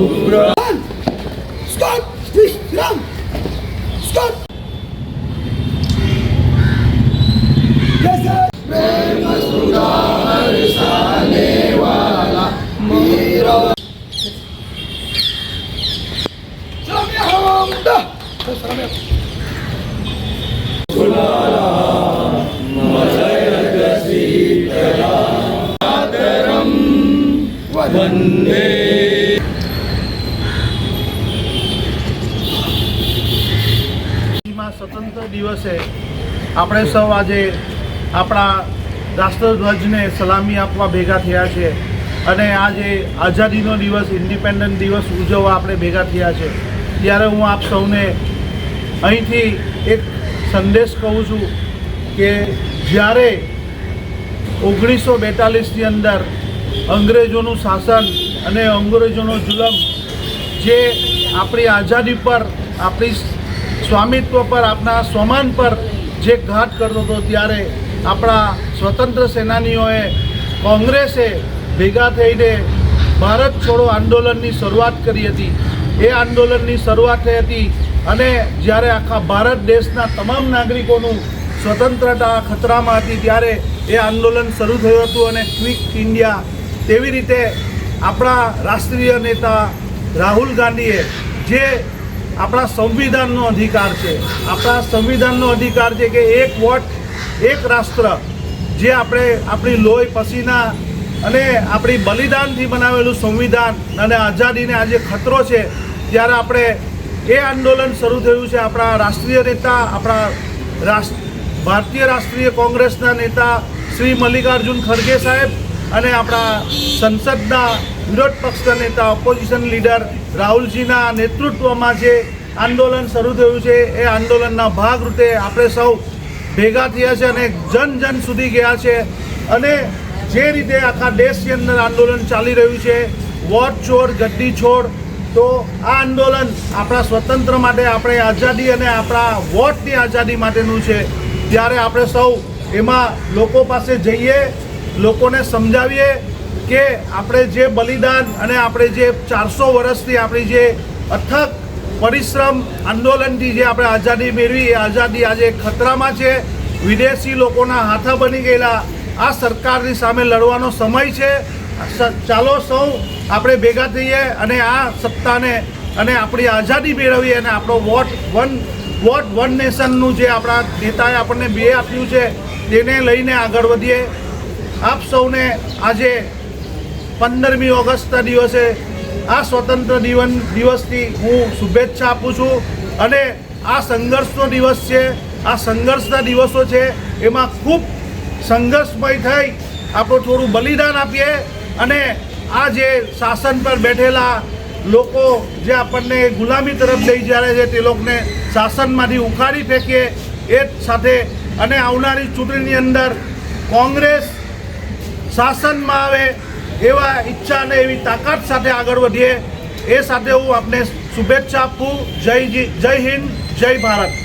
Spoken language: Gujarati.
Stop! Run! Stop! Yes, sir! प्रेम सुधा हर्षाने वाला मीरा वंदे स्वतंत्र दिवसे આપણે સૌ આજે આપણા રાષ્ટ્રધ્વજને સલામી આપવા ભેગા થયા છે અને આજે આઝાદીનો દિવસ ઇન્ડિપેન્ડન્ટ દિવસ ઉજવવા આપણે ભેગા થયા છે ત્યારે હું આપ સૌને અહીંથી એક સંદેશ કહું છું કે જ્યારે 1942ની અંદર અંગ્રેજોનું શાસન અને અંગ્રેજોનો જુલમ જે આપણી આઝાદી પર આપણી સ્વામિત્વ પર આપણા સ્વમાન પર જે ઘાત કરતો હતો ત્યારે આપણા સ્વતંત્ર સેનાનીઓએ કોંગ્રેસે ભેગા થઈને ભારત છોડો આંદોલનની શરૂઆત કરી હતી। એ આંદોલનની શરૂઆત થઈ હતી અને જ્યારે આખા ભારત દેશના તમામ નાગરિકોનું સ્વતંત્રતા ખતરામાં હતી ત્યારે એ આંદોલન શરૂ થયું હતું અને ક્વિક ઇન્ડિયા તેવી રીતે આપણા રાષ્ટ્રીય નેતા રાહુલ ગાંધીએ જે આપણા સંવિધાનનો અધિકાર છે, આપણા સંવિધાનનો અધિકાર છે કે એક વોટ એક રાષ્ટ્ર, જે આપણે આપણી લોહી પસીના અને આપણી બલિદાનથી બનાવેલું સંવિધાન અને આઝાદીને આજે ખતરો છે ત્યારે આપણે એ આંદોલન શરૂ થયું છે। આપણા રાષ્ટ્રીય નેતા આપણા ભારતીય રાષ્ટ્રીય કોંગ્રેસના નેતા શ્રી મલ્લિકાર્જુન ખરગે સાહેબ અને આપણા સંસદના વિરોધ પક્ષના નેતા ઓપોઝિશન લીડર રાહુલજીના નેતૃત્વમાં જે આંદોલન શરૂ થયું છે એ આંદોલનના ભાગરૂપે આપણે સૌ ભેગા થયા છે અને જન જન સુધી ગયા છે અને જે રીતે આખા દેશની અંદર આંદોલન ચાલી રહ્યું છે વોટ છોડ ગદ્દી છોડ, તો આ આંદોલન આપણા સ્વતંત્ર માટે, આપણે આઝાદી અને આપણા વોટની આઝાદી માટેનું છે। ત્યારે આપણે સૌ એમાં લોકો પાસે જઈએ, લોકોને સમજાવીએ કે આપણે જે બલિદાન અને આપણે જે 400 વર્ષથી આપણી જે અથક પરિશ્રમ આંદોલનથી જે આપણે આઝાદી મેળવી, એ આઝાદી આજે ખતરામાં છે। વિદેશી લોકોના હાથા બની ગયેલા આ સરકારની સામે લડવાનો સમય છે। ચાલો સૌ આપણે ભેગા થઈએ અને આ સત્તાને અને આપણી આઝાદી મેળવીએ અને આપણો વોટ વન નેશનનું જે આપણા નેતાએ આપણને બે આપ્યું છે તેને લઈને આગળ વધીએ। આપ સૌને આજે 15મી ઓગસ્ટના દિવસે આ સ્વતંત્ર દિવસથી હું શુભેચ્છા આપું છું અને આ સંઘર્ષનો દિવસ છે, આ સંઘર્ષના દિવસો છે, એમાં ખૂબ સંઘર્ષમય થઈ આપણું થોડું બલિદાન આપીએ અને આ જે શાસન પર બેઠેલા લોકો જે આપણને ગુલામી તરફ લઈ જાય છે તે લોકોને શાસનમાંથી ઉખાડી ફેંકીએ એ સાથે અને આવનારી ચૂંટણીની અંદર કોંગ્રેસ શાસનમાં આવે એવા ઈચ્છા અને એવી તાકાત સાથે આગળ વધીએ, એ સાથે હું આપને શુભેચ્છા આપું। જય હિન્દ, જય ભારત।